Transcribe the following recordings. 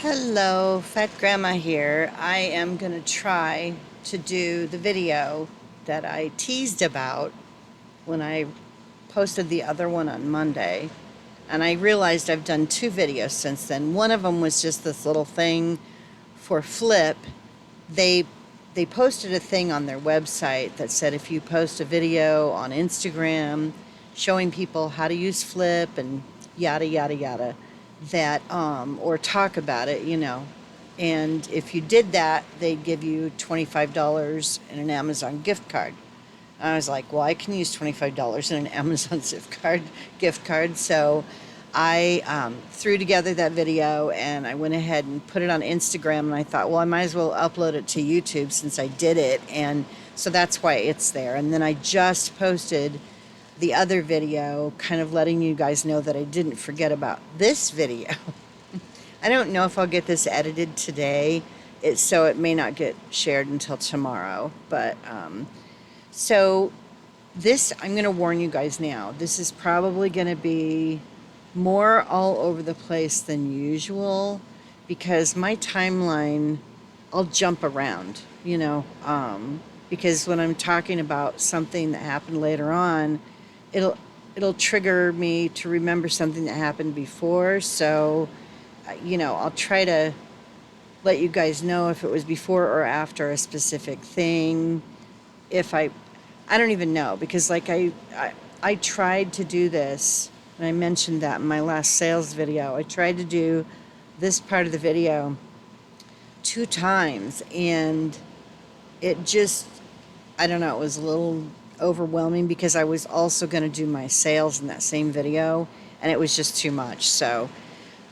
Hello, Fat Grandma here. I am going to try to do the video that I teased about when I posted the other one on Monday. And I realized I've done two videos since then. One of them was just this little thing for Flip. They they posted a thing on their website that said if you post a video on Instagram showing people how to use Flip and yada yada yada, that or talk about it, and if you did that, they'd give you $25 in an Amazon gift card. I was like, well, I can use $25 in an Amazon gift card. So I threw together that video and I went ahead and put it on Instagram. And I thought, well, I might as well upload it to YouTube since I did it. And so that's why it's there. And then I just posted the other video, kind of letting you guys know that I didn't forget about this video. I don't know if I'll get this edited today, so it may not get shared until tomorrow. But so this, I'm going to warn you guys now, this is probably going to be more all over the place than usual because my timeline, I'll jump around, because when I'm talking about something that happened later on, it'll it'll trigger me to remember something that happened before. So, I'll try to let you guys know if it was before or after a specific thing. If I don't even know because like I tried to do this and I mentioned that in my last sales video. I tried to do this part of the video two times and it just, I don't know, it was a little overwhelming because I was also going to do my sales in that same video and it was just too much. So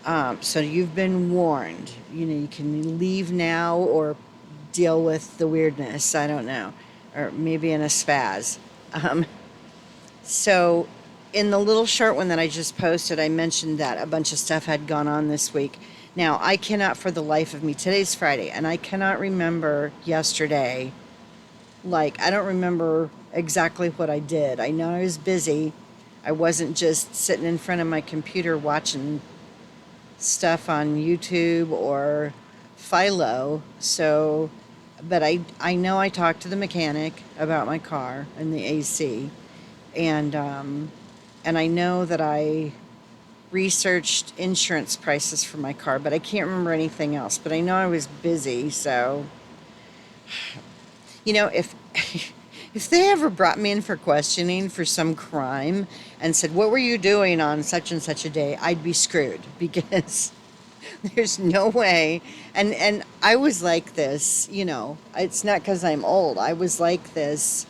you've been warned. You can leave now or deal with the weirdness. I don't know. Or maybe in a spaz. So in the little short one that I just posted, I mentioned that a bunch of stuff had gone on this week. Now, I cannot for the life of me, today's Friday, and I cannot remember yesterday. Like, I don't remember exactly what I did. I know I was busy. I wasn't just sitting in front of my computer watching stuff on YouTube or Philo. So, but I know I talked to the mechanic about my car and the AC, and I know that I researched insurance prices for my car, but I can't remember anything else. But I know I was busy, so if if they ever brought me in for questioning for some crime and said, "What were you doing on such and such a day?" I'd be screwed because there's no way. And I was like this, it's not because I'm old. I was like this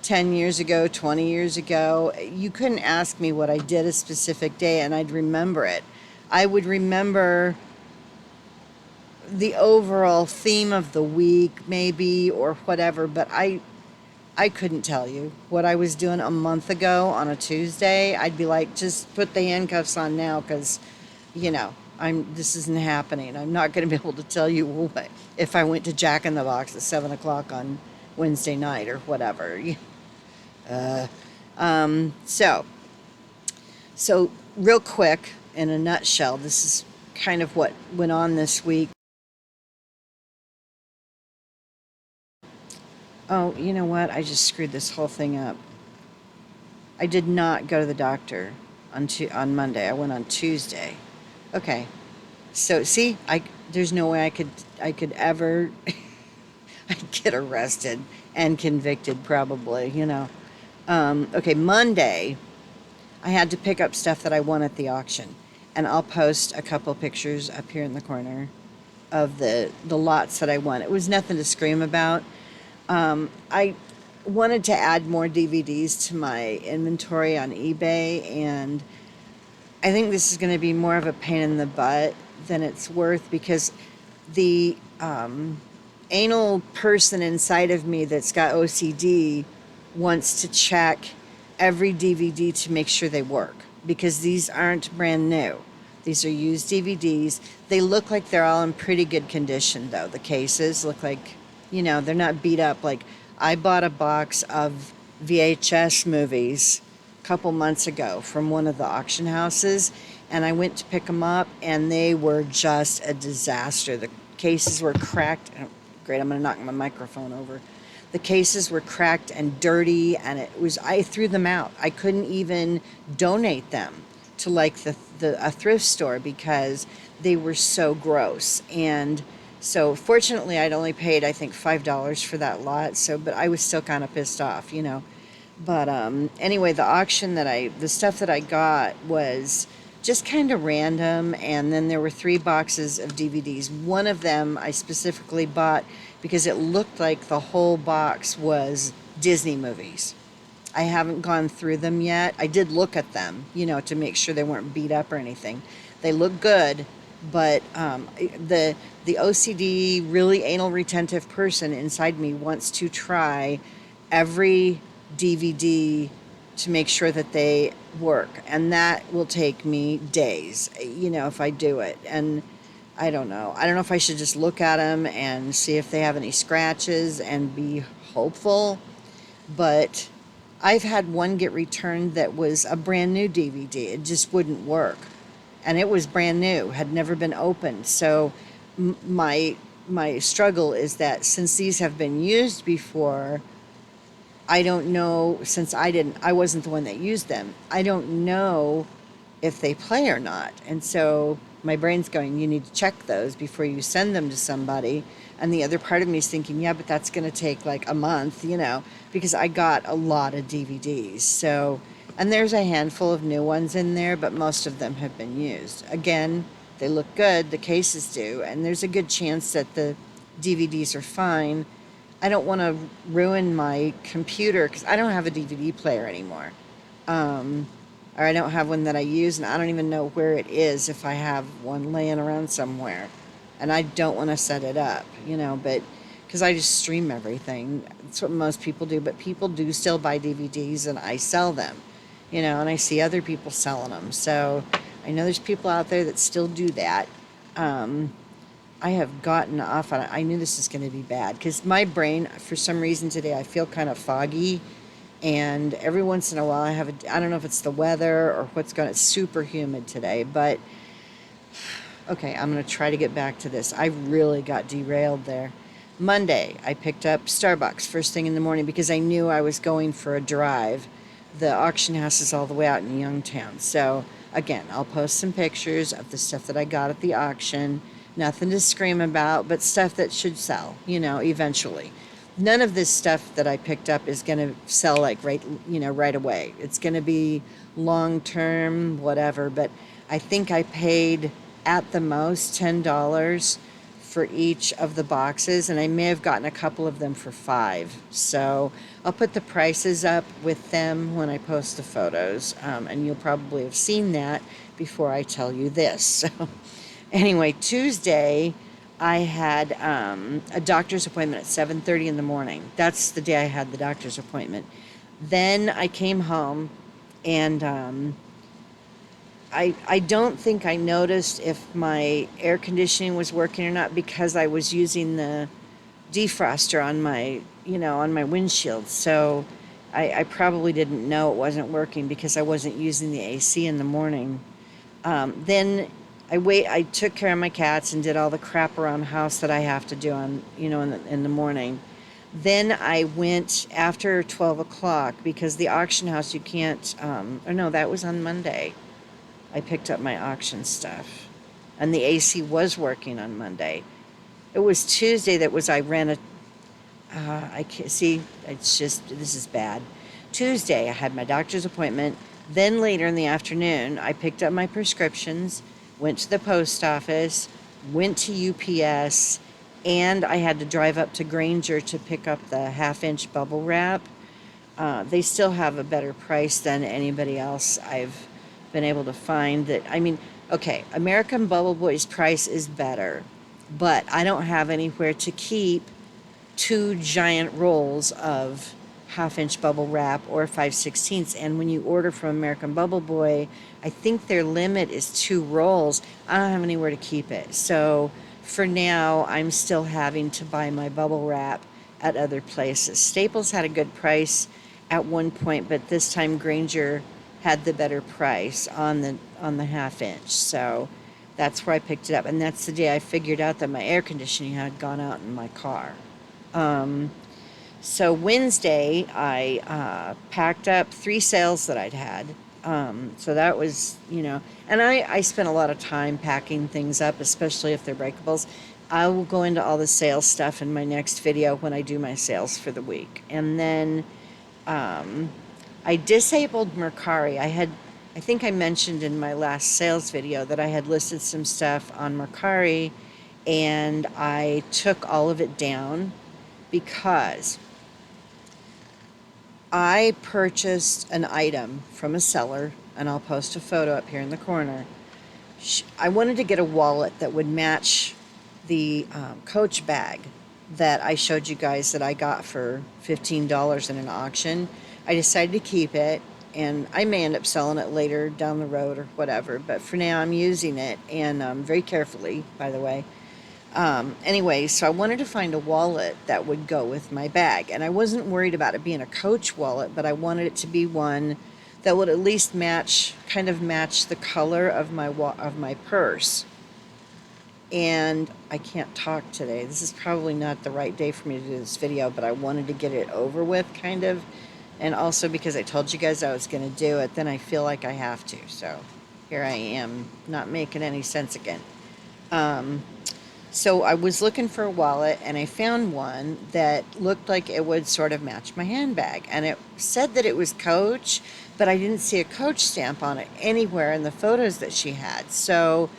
10 years ago, 20 years ago. You couldn't ask me what I did a specific day and I'd remember it. I would remember the overall theme of the week, maybe, or whatever, but I couldn't tell you what I was doing a month ago on a Tuesday. I'd be like, just put the handcuffs on now because, this isn't happening. I'm not going to be able to tell you what, if I went to Jack in the Box at 7 o'clock on Wednesday night or whatever. Uh, so, so real quick, in a nutshell, this is kind of what went on this week. Oh, you know what? I just screwed this whole thing up. I did not go to the doctor on Monday. I went on Tuesday. Okay. So see, there's no way I could ever I'd get arrested and convicted probably. Okay, Monday I had to pick up stuff that I won at the auction. And I'll post a couple pictures up here in the corner of the lots that I won. It was nothing to scream about. I wanted to add more DVDs to my inventory on eBay, and I think this is going to be more of a pain in the butt than it's worth because the anal person inside of me that's got OCD wants to check every DVD to make sure they work because these aren't brand new. These are used DVDs. They look like they're all in pretty good condition, though. The cases look like, they're not beat up. Like, I bought a box of VHS movies a couple months ago from one of the auction houses, and I went to pick them up, and they were just a disaster. The cases were cracked. Oh, great, I'm going to knock my microphone over. The cases were cracked and dirty, and I threw them out. I couldn't even donate them to like a thrift store because they were so gross. And so fortunately I'd only paid, I think, $5 for that lot. So, but I was still kind of pissed off, you know. But anyway, the stuff that I got was just kind of random. And then there were 3 boxes of DVDs. One of them I specifically bought because it looked like the whole box was Disney movies. I haven't gone through them yet. I did look at them, you know, to make sure they weren't beat up or anything. They look good, but the OCD, really anal retentive person inside me wants to try every DVD to make sure that they work, and that will take me days, you know, if I do it. And I don't know. I don't know if I should just look at them and see if they have any scratches and be hopeful, but I've had one get returned that was a brand new DVD. It just wouldn't work. And it was brand new, had never been opened. So my struggle is that since these have been used before, I don't know, since I wasn't the one that used them. I don't know if they play or not. And so my brain's going, you need to check those before you send them to somebody. And the other part of me is thinking, yeah, but that's going to take like a month, you know, because I got a lot of DVDs. So, and there's a handful of new ones in there, but most of them have been used. Again, they look good, the cases do, and there's a good chance that the DVDs are fine. I don't want to ruin my computer because I don't have a DVD player anymore. Or I don't have one that I use, and I don't even know where it is if I have one laying around somewhere. And I don't want to set it up, you know, but because I just stream everything. That's what most people do, but people do still buy DVDs, and I sell them, you know, and I see other people selling them. So I know there's people out there that still do that. I have gotten off on it. I knew this was going to be bad because my brain, for some reason today, I feel kind of foggy. And every once in a while I don't know if it's the weather or what's going on. It's super humid today, but okay, I'm going to try to get back to this. I really got derailed there. Monday, I picked up Starbucks first thing in the morning because I knew I was going for a drive. The auction house is all the way out in Youngtown. So again, I'll post some pictures of the stuff that I got at the auction. Nothing to scream about, but stuff that should sell, you know, eventually. None of this stuff that I picked up is going to sell like right away. It's going to be long term, whatever. But I think I paid at the most $10 for each of the boxes, and I may have gotten a couple of them for $5. So I'll put the prices up with them when I post the photos, and you'll probably have seen that before I tell you this. So anyway, Tuesday, I had a doctor's appointment at 7:30 in the morning. That's the day I had the doctor's appointment. Then I came home, and I don't think I noticed if my air conditioning was working or not because I was using the defroster on my windshield. So I probably didn't know it wasn't working because I wasn't using the AC in the morning. Then I took care of my cats and did all the crap around the house that I have to do in the morning. Then I went after 12 o'clock because the auction house you can't, or no, that was on Monday. I picked up my auction stuff, and the AC was working on Monday. It was Tuesday I ran a, I can't see, this is bad. Tuesday I had my doctor's appointment. Then later in the afternoon, I picked up my prescriptions, went to the post office, went to UPS, and I had to drive up to Granger to pick up the 1/2-inch bubble wrap. They still have a better price than anybody else I've been able to find. Okay, American Bubble Boy's price is better, but I don't have anywhere to keep 2 giant rolls of 1/2-inch bubble wrap or 5/16. And when you order from American Bubble Boy, I think their limit is 2 rolls. I don't have anywhere to keep it. So for now, I'm still having to buy my bubble wrap at other places. Staples had a good price at one point, but this time Granger had the better price on on the 1/2 inch. So that's where I picked it up. And that's the day I figured out that my air conditioning had gone out in my car. So Wednesday, I packed up 3 sales that I'd had. So that was, and I spent a lot of time packing things up, especially if they're breakables. I will go into all the sales stuff in my next video when I do my sales for the week. And then I disabled Mercari. I think I mentioned in my last sales video that I had listed some stuff on Mercari, and I took all of it down because I purchased an item from a seller, and I'll post a photo up here in the corner. I wanted to get a wallet that would match the Coach bag that I showed you guys that I got for $15 in an auction. I decided to keep it, and I may end up selling it later down the road or whatever, but for now I'm using it, and very carefully, by the way. Anyway, so I wanted to find a wallet that would go with my bag, and I wasn't worried about it being a Coach wallet, but I wanted it to be one that would at least kind of match the color of my purse. And I can't talk today. This is probably not the right day for me to do this video, but I wanted to get it over with, kind of. And also because I told you guys I was going to do it, then I feel like I have to. So here I am, not making any sense again. So I was looking for a wallet, and I found one that looked like it would sort of match my handbag. And it said that it was Coach, but I didn't see a Coach stamp on it anywhere in the photos that she had. So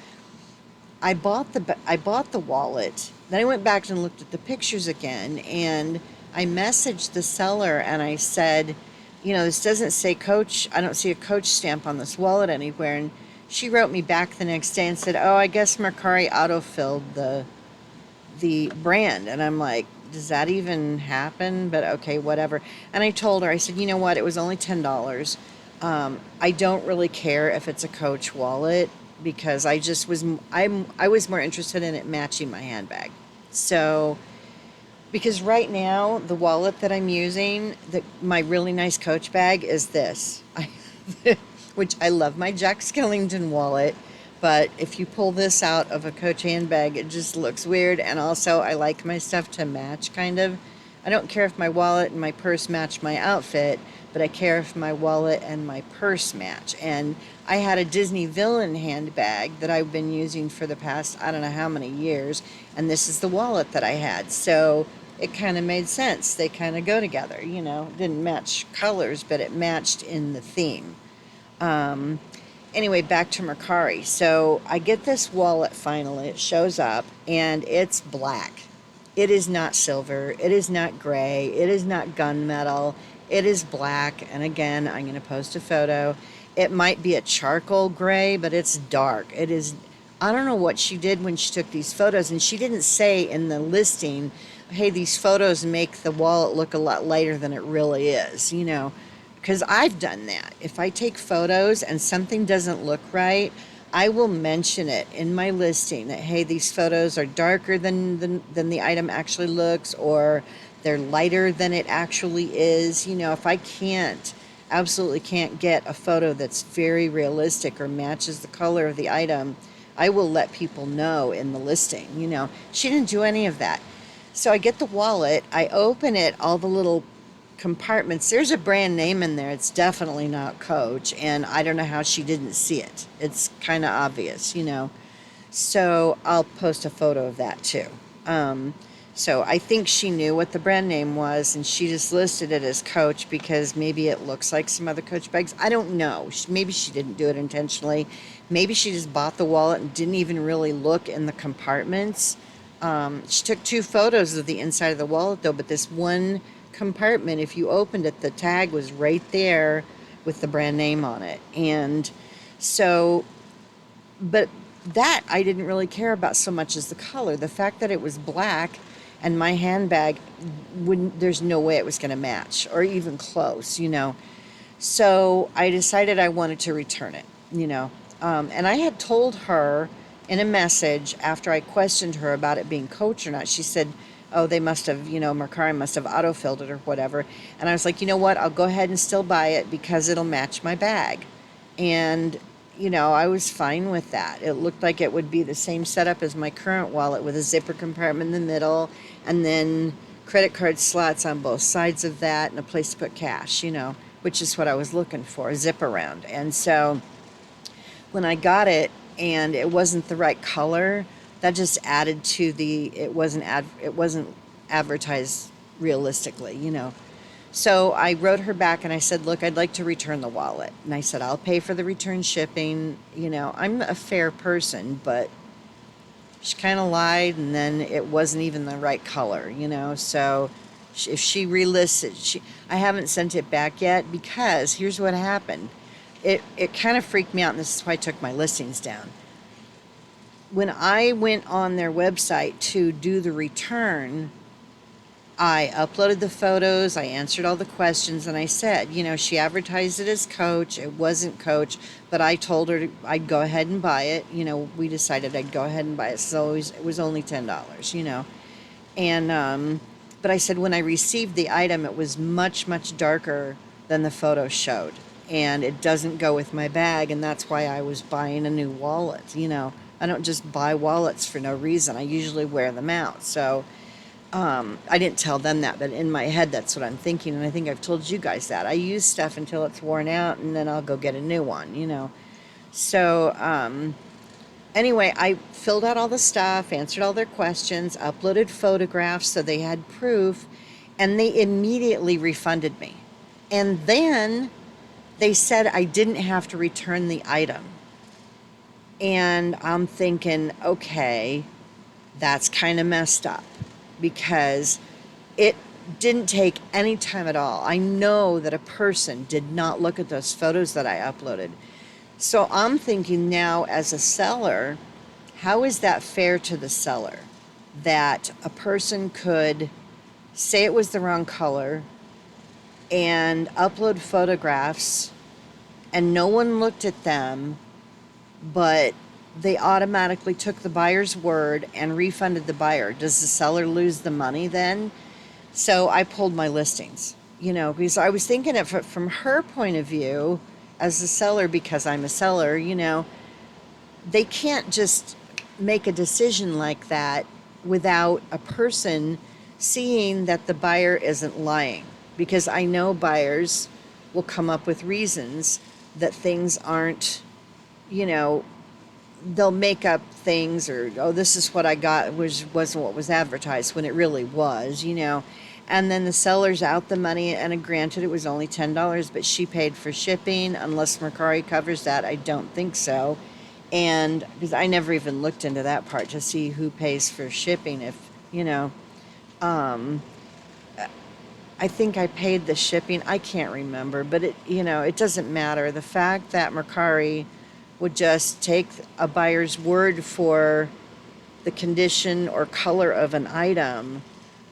I bought the wallet. Then I went back and looked at the pictures again, and I messaged the seller and I said, this doesn't say Coach. I don't see a Coach stamp on this wallet anywhere. And she wrote me back the next day and said, "Oh, I guess Mercari autofilled the brand." And I'm like, does that even happen? But okay, whatever. And I told her, I said, you know what? It was only $10. I don't really care if it's a Coach wallet, because I was more interested in it matching my handbag. So, because right now the wallet that I'm using, my really nice Coach bag is this, which I love my Jack Skellington wallet, but if you pull this out of a Coach handbag, it just looks weird. And also, I like my stuff to match, kind of. I don't care if my wallet and my purse match my outfit, but I care if my wallet and my purse match. And I had a Disney Villain handbag that I've been using for the past, I don't know how many years, and this is the wallet that I had. So it kind of made sense. They kind of go together, It didn't match colors, but it matched in the theme. Anyway, back to Mercari. So I get this wallet finally. It shows up, and it's black. It is not silver. It is not gray. It is not gunmetal. It is black. And again, I'm going to post a photo. It might be a charcoal gray, but it's dark. It is. I don't know what she did when she took these photos, and she didn't say in the listing, hey, these photos make the wallet look a lot lighter than it really is, because I've done that. If I take photos and something doesn't look right, I will mention it in my listing that, hey, these photos are darker than the item actually looks, or they're lighter than it actually is. If I absolutely can't get a photo that's very realistic or matches the color of the item, I will let people know in the listing. She didn't do any of that. So I get the wallet, I open it, all the little compartments. There's a brand name in there. It's definitely not Coach, and I don't know how she didn't see it. It's kind of obvious, So I'll post a photo of that too. So I think she knew what the brand name was, and she just listed it as Coach because maybe it looks like some other Coach bags. I don't know. Maybe she didn't do it intentionally. Maybe she just bought the wallet and didn't even really look in the compartments. She took 2 photos of the inside of the wallet, though, but this one compartment, if you opened it, the tag was right there with the brand name on it. And so, but that I didn't really care about so much as the color. The fact that it was black and my handbag, there's no way it was going to match or even close, So I decided I wanted to return it, and I had told her in a message after I questioned her about it being Coach or not. She said, oh, they must have, Mercari must have autofilled it or whatever. And I was like, you know what? I'll go ahead and still buy it because it'll match my bag. And I was fine with that. It looked like it would be the same setup as my current wallet with a zipper compartment in the middle and then credit card slots on both sides of that and a place to put cash, which is what I was looking for, a zip around. And so when I got it and it wasn't the right color, that just added to it wasn't advertised realistically. So I wrote her back and I said, look, I'd like to return the wallet. And I said, I'll pay for the return shipping. I'm a fair person, but she kind of lied and then it wasn't even the right color. So if she relists it, I haven't sent it back yet because here's what happened. It kind of freaked me out, and this is why I took my listings down. When I went on their website to do the return, I uploaded the photos, I answered all the questions, and I said, she advertised it as Coach. It wasn't Coach, but I told her I'd go ahead and buy it. We decided I'd go ahead and buy it. So it was only $10, And, but I said when I received the item, it was much, much darker than the photo showed. And it doesn't go with my bag, and that's why I was buying a new wallet. I don't just buy wallets for no reason. I usually wear them out. So I didn't tell them that, but in my head, that's what I'm thinking. And I think I've told you guys that. I use stuff until it's worn out, and then I'll go get a new one. So anyway, I filled out all the stuff, answered all their questions, uploaded photographs so they had proof, and they immediately refunded me. And then they said I didn't have to return the item. And I'm thinking, okay, that's kind of messed up because it didn't take any time at all. I know that a person did not look at those photos that I uploaded. So I'm thinking now as a seller, how is that fair to the seller? That a person could say it was the wrong color and upload photographs and no one looked at them, but they automatically took the buyer's word and refunded the buyer. Does the seller lose the money then? So I pulled my listings, because I was thinking of it from her point of view as a seller, because I'm a seller, they can't just make a decision like that without a person seeing that the buyer isn't lying. Because I know buyers will come up with reasons that things aren't, they'll make up things or, oh, this is what I got, which wasn't what was advertised when it really was, And then the seller's out the money, and granted it was only $10, but she paid for shipping. Unless Mercari covers that, I don't think so. And because I never even looked into that part to see who pays for shipping, if, I think I paid the shipping. I can't remember, but it doesn't matter. The fact that Mercari would just take a buyer's word for the condition or color of an item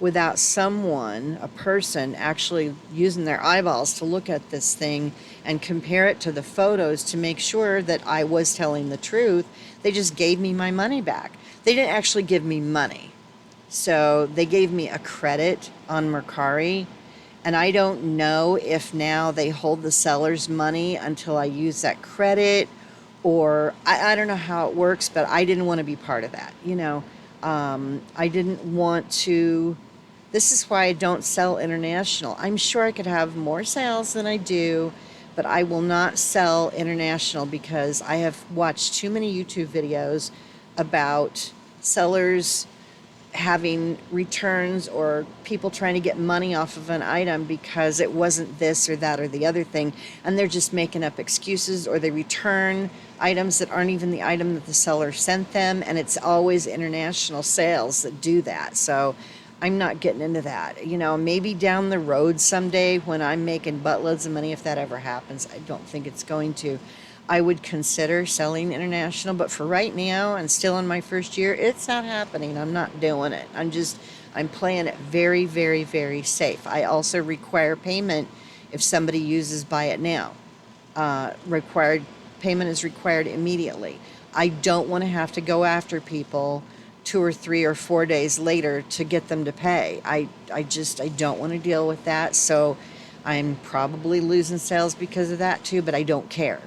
without someone, a person, actually using their eyeballs to look at this thing and compare it to the photos to make sure that I was telling the truth, they just gave me my money back. They didn't actually give me money. So they gave me a credit on Mercari, and I don't know if now they hold the seller's money until I use that credit, or I don't know how it works, but I didn't want to be part of that. I didn't want to. This is why I don't sell international. I'm sure I could have more sales than I do, but I will not sell international because I have watched too many YouTube videos about sellers having returns or people trying to get money off of an item because it wasn't this or that or the other thing, and they're just making up excuses, or they return items that aren't even the item that the seller sent them, and it's always international sales that do that. So I'm not getting into that. Maybe down the road someday when I'm making buttloads of money, if that ever happens, I don't think it's going to, I would consider selling international, but for right now and still in my first year, it's not happening. I'm not doing it. I'm playing it very, very, very safe. I also require payment if somebody uses buy it now. Required payment is required immediately. I don't want to have to go after people 2 or 3 or 4 days later to get them to pay. I don't want to deal with that. So I'm probably losing sales because of that too, but I don't care,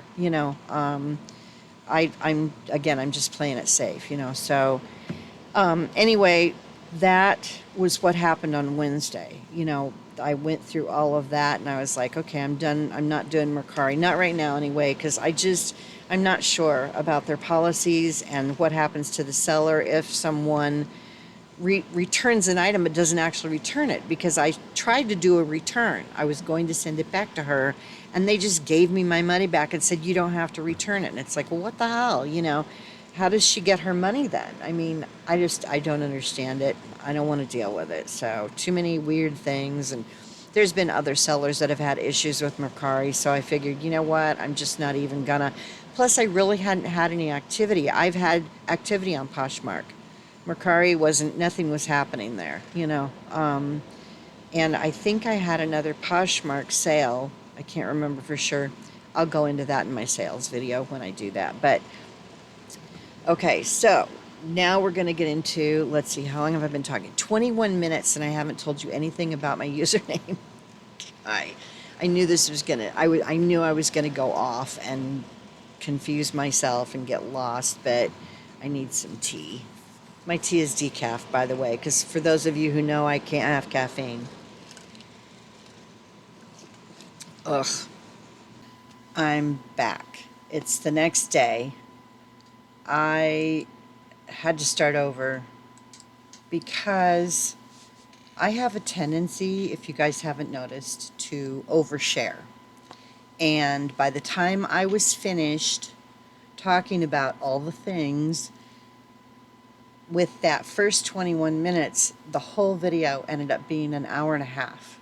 I'm just playing it safe, you know. So anyway, that was what happened on Wednesday. You know, I went through all of that and I was like, okay, I'm done. I'm not doing Mercari. Not right now anyway, because I'm not sure about their policies and what happens to the seller if someone returns an item but doesn't actually return it, because I tried to do a return. I was going to send it back to her and they just gave me my money back and said, you don't have to return it. And it's like, well, what the hell, you know? How does she get her money then? I mean, I don't understand it. I don't want to deal with it. So too many weird things. And there's been other sellers that have had issues with Mercari. So I figured, you know what? I'm just not even gonna. Plus, I really hadn't had any activity. I've had activity on Poshmark. Mercari wasn't, nothing was happening there, you know. And I think I had another Poshmark sale. I can't remember for sure. I'll go into that in my sales video when I do that. But okay, so now we're going to get into, let's see, how long have I been talking? 21 minutes, and I haven't told you anything about my username. I I knew this was going to, I knew I was going to go off and confuse myself and get lost, but I need some tea. My tea is decaf, by the way, because for those of you who know, I can't have caffeine. Ugh. I'm back. It's the next day. I had to start over because I have a tendency, if you guys haven't noticed, to overshare. And by the time I was finished talking about all the things, with that first 21 minutes, the whole video ended up being an hour and a half.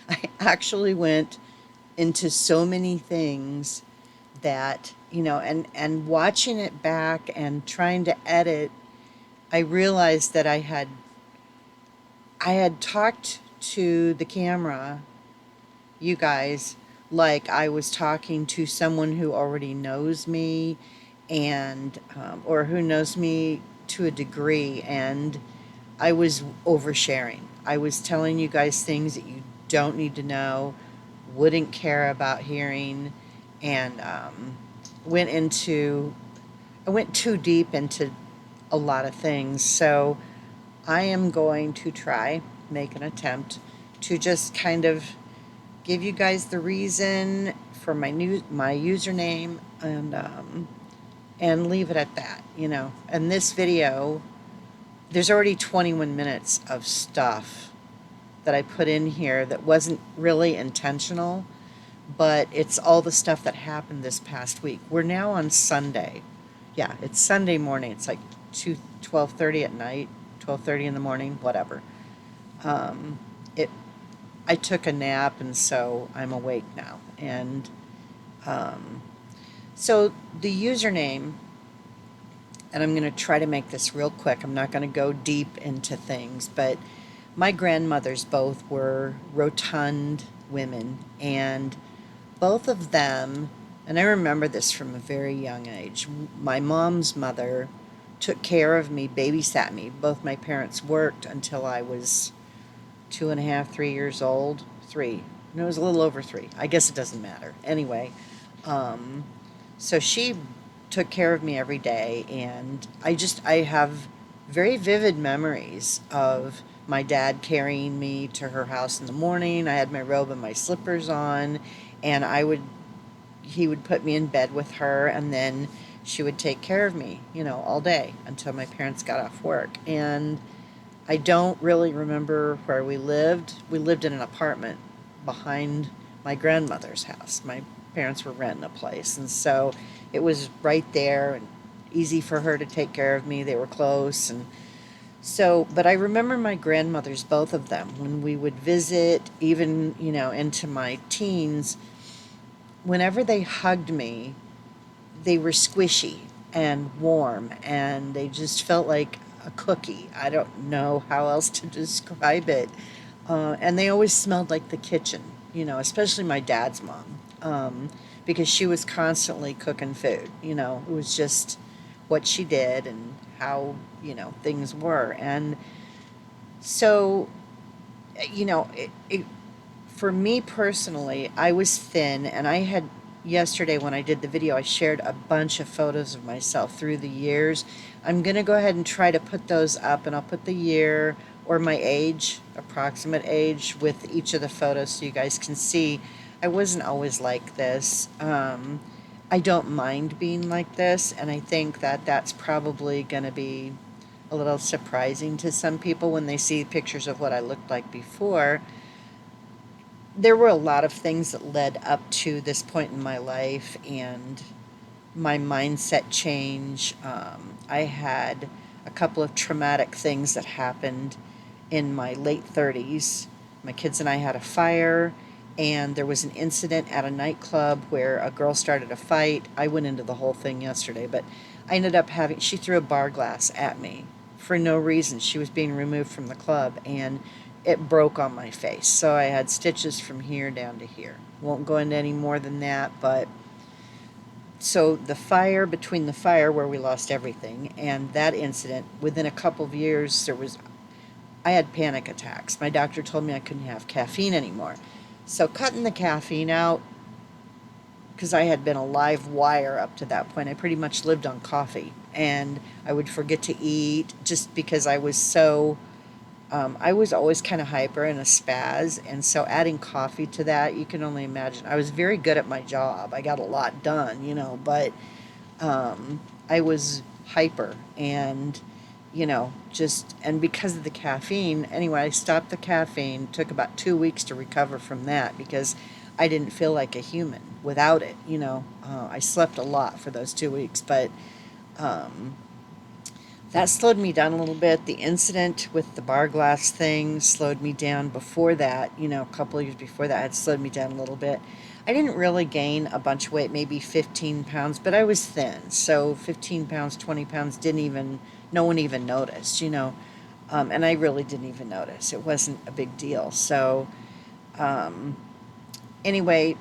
I actually went into so many things that, you know, and watching it back and trying to edit, I realized that I had talked to the camera, you guys, like I was talking to someone who already knows me, and or who knows me to a degree, and I was oversharing. I was telling you guys things that you don't need to know, wouldn't care about hearing, and went into I went too deep into a lot of things. So I am going to try, make an attempt to just kind of give you guys the reason for my username, and leave it at that, you know. And this video, there's already 21 minutes of stuff that I put in here that wasn't really intentional, but it's all the stuff that happened this past week. We're now on Sunday. Yeah, it's Sunday morning. It's like 12:30 at night, 12:30 in the morning, whatever. It I took a nap, and so I'm awake now. And so the username, and I'm going to try to make this real quick. I'm not going to go deep into things, but my grandmothers both were rotund women, and both of them, and I remember this from a very young age, my mom's mother took care of me, babysat me. Both my parents worked until I was 2.5, 3 years old. Three. No, it was a little over three. I guess it doesn't matter. Anyway, so she took care of me every day, and I have very vivid memories of my dad carrying me to her house in the morning. I had my robe and my slippers on, and he would put me in bed with her, and then she would take care of me, you know, all day until my parents got off work. And I don't really remember where we lived. We lived in an apartment behind my grandmother's house. My parents were renting a place, and so it was right there and easy for her to take care of me. They were close, and so, but I remember my grandmothers, both of them, when we would visit, even, you know, into my teens, whenever they hugged me, they were squishy and warm, and they just felt like a cookie. I don't know how else to describe it. And they always smelled like the kitchen, you know, especially my dad's mom, because she was constantly cooking food. You know, it was just what she did and how, you know, things were. And so, you know, for me personally, I was thin, and I had, yesterday when I did the video, I shared a bunch of photos of myself through the years. I'm going to go ahead and try to put those up, and I'll put the year or my age, approximate age, with each of the photos so you guys can see. I wasn't always like this. I don't mind being like this, and I think that that's probably going to be a little surprising to some people when they see pictures of what I looked like before. There were a lot of things that led up to this point in my life and my mindset change. I had a couple of traumatic things that happened in my late 30s. My kids and I had a fire, and there was an incident at a nightclub where a girl started a fight. I went into the whole thing yesterday, but I ended up she threw a bar glass at me for no reason. She was being removed from the club, and it broke on my face. So I had stitches from here down to here. Won't go into any more than that, but so between the fire where we lost everything and that incident, within a couple of years, I had panic attacks. My doctor told me I couldn't have caffeine anymore. So cutting the caffeine out, because I had been a live wire up to that point, I pretty much lived on coffee. And I would forget to eat just because I was always kind of hyper and a spaz. And so adding coffee to that, you can only imagine. I was very good at my job. I got a lot done, but I was hyper and, and because of the caffeine, anyway, I stopped the caffeine. Took about 2 weeks to recover from that because I didn't feel like a human without it. I slept a lot for those 2 weeks, but that slowed me down a little bit. The incident with the bar glass thing slowed me down. Before that, a couple of years before that, had slowed me down a little bit. I didn't really gain a bunch of weight, maybe 15 pounds, but I was thin. So 15 pounds, 20 pounds, no one even noticed, and I really didn't even notice. It wasn't a big deal. So, anyway,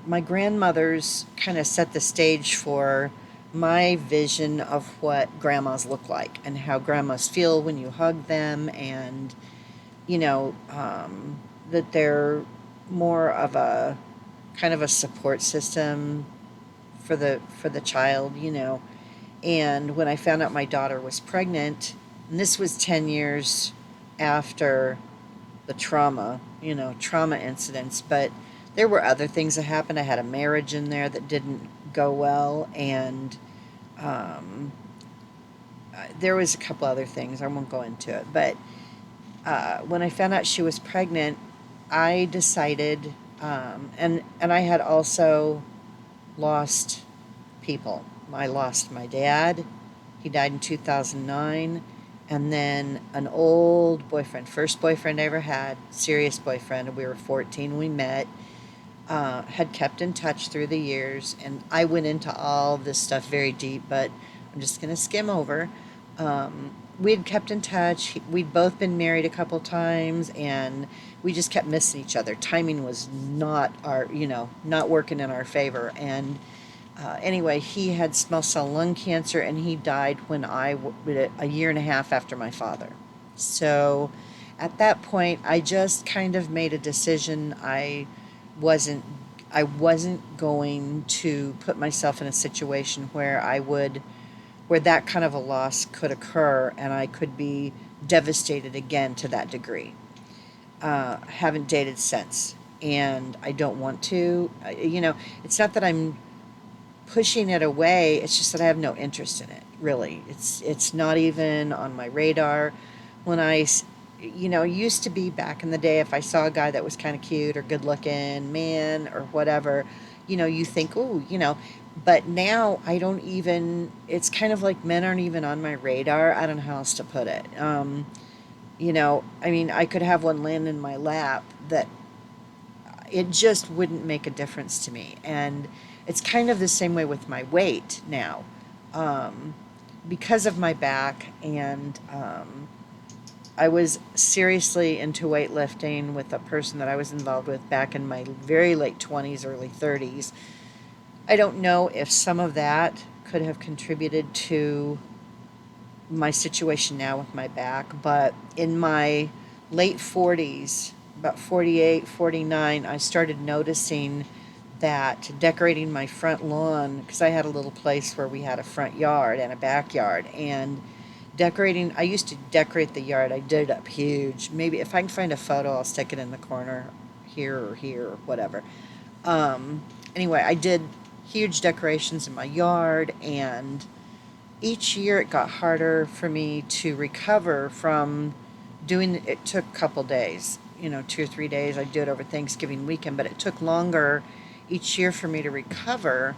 my grandmothers kind of set the stage for my vision of what grandmas look like and how grandmas feel when you hug them, and that they're more of a kind of a support system for the child. And when I found out my daughter was pregnant, and this was 10 years after the trauma incidents, but there were other things that happened. I had a marriage in there that didn't go well, and there was a couple other things. I won't go into it, but when I found out she was pregnant, I decided, and I had also lost people. I lost my dad. He died in 2009. And then an old boyfriend, first boyfriend I ever had, serious boyfriend. We were 14 when we met. Had kept in touch through the years, and I went into all this stuff very deep, but I'm just going to skim over. We had kept in touch. We'd both been married a couple times, and we just kept missing each other. Timing was not not working in our favor. And anyway, he had small cell lung cancer, and he died when a year and a half after my father. So at that point, I just kind of made a decision. I wasn't going to put myself in a situation where that kind of a loss could occur and I could be devastated again to that degree. Haven't dated since, and I don't want to. It's not that I'm pushing it away. It's just that I have no interest in it, really. It's not even on my radar. When used to be back in the day, if I saw a guy that was kind of cute or good looking, man, or whatever, you think, ooh, but now I don't even, it's kind of like men aren't even on my radar. I don't know how else to put it. I could have one land in my lap that it just wouldn't make a difference to me. And it's kind of the same way with my weight now. Because of my back, and I was seriously into weightlifting with a person that I was involved with back in my very late 20s, early 30s. I don't know if some of that could have contributed to my situation now with my back, but in my late 40s, about 48, 49, I started noticing that decorating my front lawn, because I had a little place where we had a front yard and a backyard, and decorating, I used to decorate the yard. I did it up huge. Maybe if I can find a photo, I'll stick it in the corner here or whatever. Anyway, I did huge decorations in my yard, and each year it got harder for me to recover from doing it. Took a couple days, 2 or 3 days. I'd do it over Thanksgiving weekend, but it took longer each year for me to recover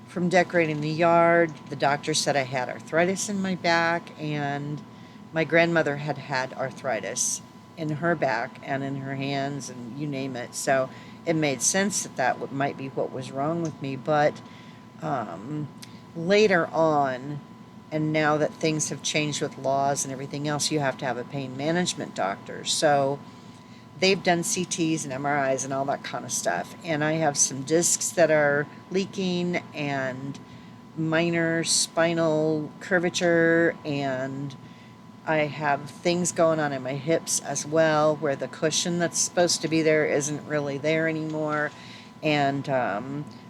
from decorating the yard. The doctor said I had arthritis in my back, and my grandmother had had arthritis in her back and in her hands, and you name it. So it made sense that might be what was wrong with me. But um, later on, and now that things have changed with laws and everything else, you have to have a pain management doctor. So they've done CTs and MRIs and all that kind of stuff. And I have some discs that are leaking and minor spinal curvature, and I have things going on in my hips as well, where the cushion that's supposed to be there isn't really there anymore. And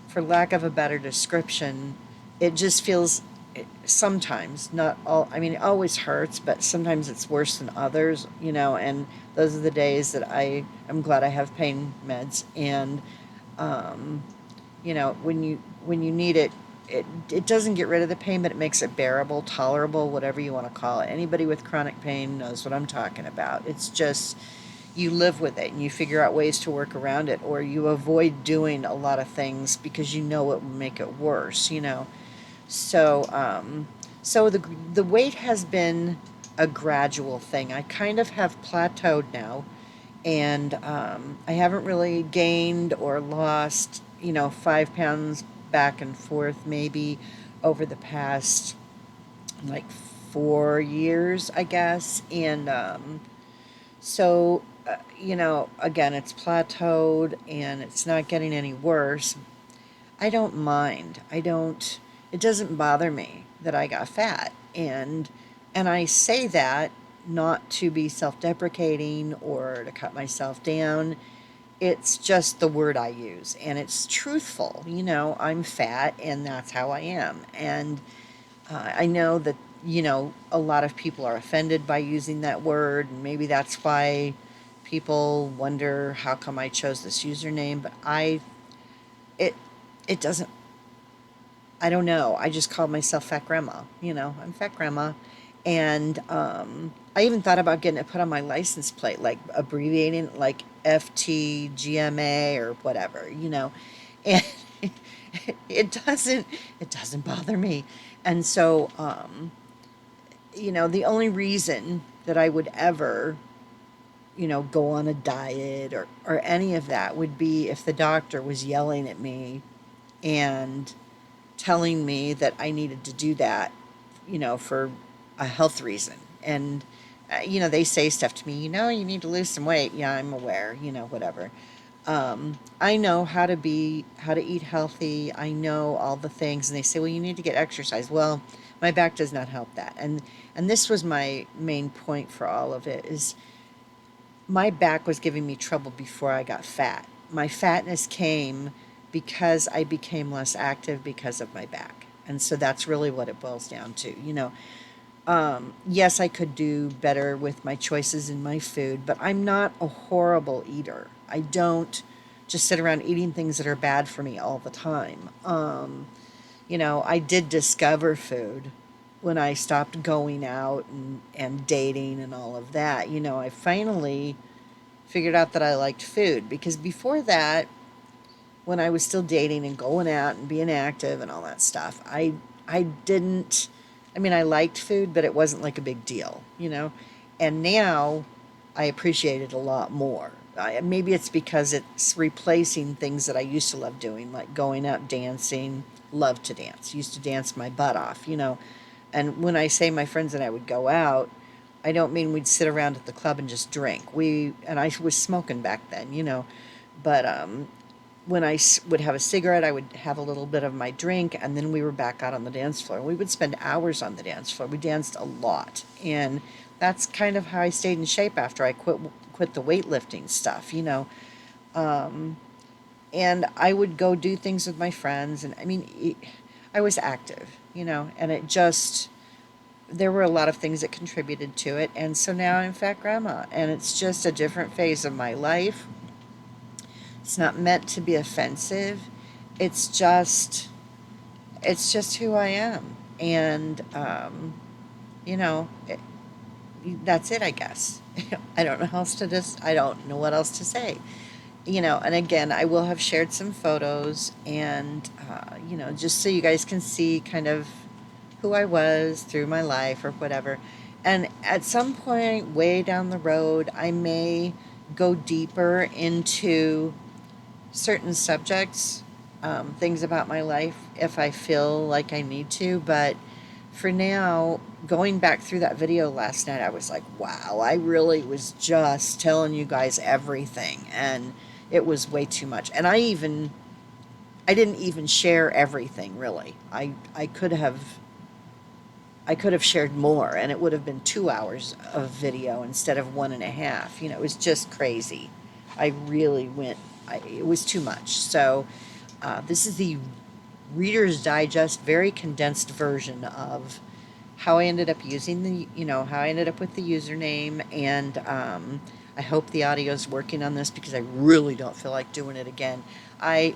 for lack of a better description, it just feels sometimes, not all, I mean, it always hurts, but sometimes it's worse than others, and those are the days that I'm glad I have pain meds. And um, when you need it, it doesn't get rid of the pain, but it makes it bearable, tolerable, whatever you want to call it. Anybody with chronic pain knows what I'm talking about. It's just, you live with it and you figure out ways to work around it, or you avoid doing a lot of things because it will make it worse. So the weight has been a gradual thing. I kind of have plateaued now, and I haven't really gained or lost, 5 pounds back and forth, maybe over the past like 4 years, I guess. And again, it's plateaued and it's not getting any worse. I don't mind. It doesn't bother me that I got fat. And I say that not to be self-deprecating or to cut myself down. It's just the word I use, and it's truthful. I'm fat and that's how I am. And I know that, a lot of people are offended by using that word, and maybe that's why people wonder how come I chose this username. But it it doesn't, I don't know. I just called myself Fat Grandma. I'm Fat Grandma. And I even thought about getting it put on my license plate, like abbreviating it, like FTGMA or whatever. And it doesn't bother me. And so, the only reason that I would ever, go on a diet or any of that would be if the doctor was yelling at me and telling me that I needed to do that, for a health reason. And, they say stuff to me, you need to lose some weight. Yeah, I'm aware, whatever. I know how to eat healthy. I know all the things. And they say, well, you need to get exercise. Well, my back does not help that. And this was my main point for all of it, is my back was giving me trouble before I got fat. My fatness came because I became less active because of my back. And so that's really what it boils down to. Yes, I could do better with my choices in my food, but I'm not a horrible eater. I don't just sit around eating things that are bad for me all the time. I did discover food when I stopped going out and dating and all of that. I finally figured out that I liked food, because before that, when I was still dating and going out and being active and all that stuff, I didn't, I mean, I liked food, but it wasn't like a big deal. And now I appreciate it a lot more. Maybe it's because it's replacing things that I used to love doing, like going out dancing. Love to dance. Used to dance my butt off. And when I say my friends and I would go out, I don't mean we'd sit around at the club and just drink. And I was smoking back then. But when would have a cigarette, I would have a little bit of my drink, and then we were back out on the dance floor. We would spend hours on the dance floor. We danced a lot, and that's kind of how I stayed in shape after I quit the weightlifting stuff. Um, And I would go do things with my friends. And I mean, I was active, and it just, there were a lot of things that contributed to it. And so now I'm Fat Grandma, and it's just a different phase of my life. It's not meant to be offensive. It's just, it's just who I am. And, you know, it, that's it, I guess. I don't know how else to just, I don't know what else to say. And again, I will have shared some photos and, just so you guys can see kind of who I was through my life or whatever. And at some point, way down the road, I may go deeper into certain subjects, things about my life, if I feel like I need to. But for now, going back through that video last night, I was like, wow, I really was just telling you guys everything. And it was way too much. And I didn't even share everything, really. I could have shared more, and it would have been 2 hours of video instead of 1.5. It was just crazy. I really went. It was too much. So this is the Reader's Digest, very condensed version of how I ended up using how I ended up with the username, and I hope the audio is working on this because I really don't feel like doing it again. I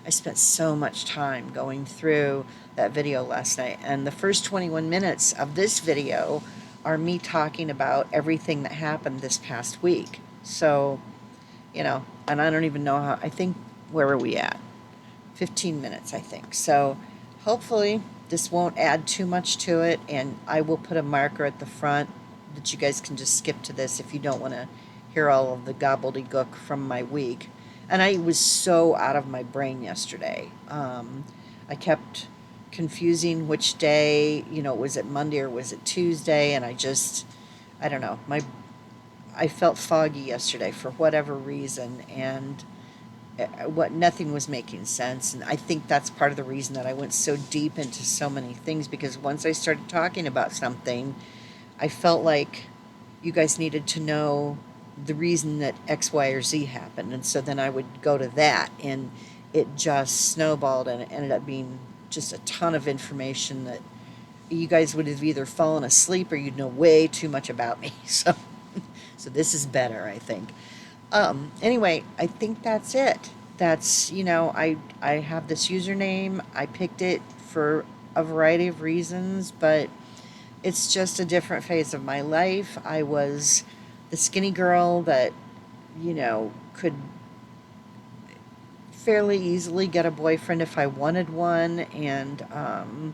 spent so much time going through that video last night, and the first 21 minutes of this video are me talking about everything that happened this past week. So, and I don't even know how, I think, where are we at? 15 minutes, I think. So hopefully this won't add too much to it, and I will put a marker at the front that you guys can just skip to this if you don't want to hear all of the gobbledygook from my week. And I was so out of my brain yesterday. I kept confusing which day, was it Monday or was it Tuesday? And I don't know. I felt foggy yesterday for whatever reason, and nothing was making sense. And I think that's part of the reason that I went so deep into so many things, because once I started talking about something, I felt like you guys needed to know the reason that X, Y, or Z happened. And so then I would go to that, and it just snowballed, and it ended up being just a ton of information that you guys would have either fallen asleep or you'd know way too much about me. So this is better, I think. Anyway, I think that's it. That's, I have this username. I picked it for a variety of reasons, but it's just a different phase of my life. I was the skinny girl that, could fairly easily get a boyfriend if I wanted one, and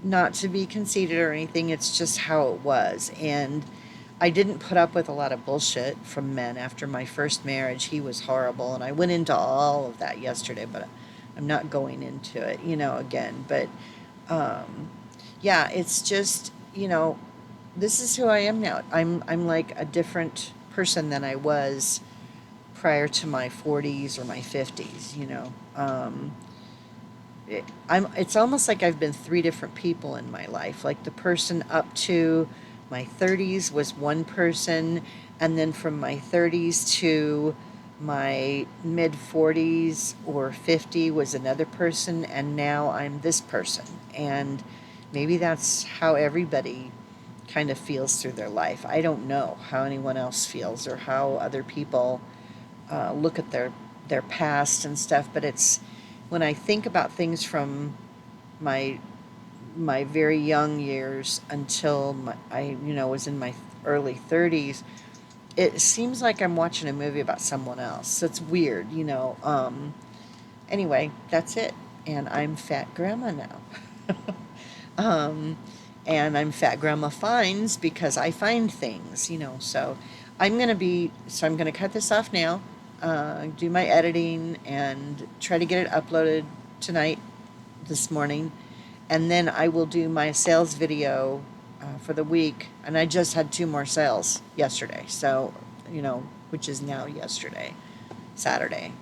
not to be conceited or anything, it's just how it was. And I didn't put up with a lot of bullshit from men after my first marriage. He was horrible, and I went into all of that yesterday, but I'm not going into it, again. But yeah, it's just, this is who I am now. I'm like a different person than I was prior to my 40s or my 50s, it's almost like I've been 3 different people in my life. Like the person up to my 30s was one person, and then from my 30s to my mid 40s or 50 was another person, and now I'm this person. And maybe that's how everybody kind of feels through their life. I don't know how anyone else feels or how other people look at their past and stuff, but it's when I think about things from my very young years until I was in my early 30s, it seems like I'm watching a movie about someone else. So it's weird, Anyway, that's it. And I'm Fat Grandma now. And I'm Fat Grandma Finds because I find things, So I'm going to cut this off now, do my editing, and try to get it uploaded tonight, this morning. And then I will do my sales video for the week. And I just had 2 more sales yesterday. So, which is now yesterday, Saturday.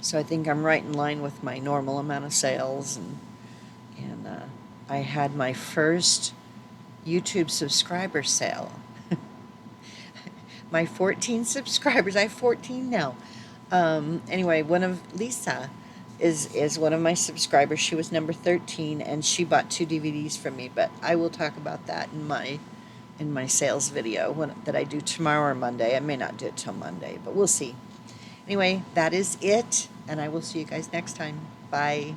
So I think I'm right in line with my normal amount of sales. And I had my first YouTube subscriber sale. My 14 subscribers, I have 14 now. Anyway, one of Lisa is one of my subscribers. She was number 13, and she bought 2 DVDs from me. But I will talk about that in my sales video that I do tomorrow or Monday. I may not do it till Monday, but we'll see. Anyway, that is it, and I will see you guys next time. Bye.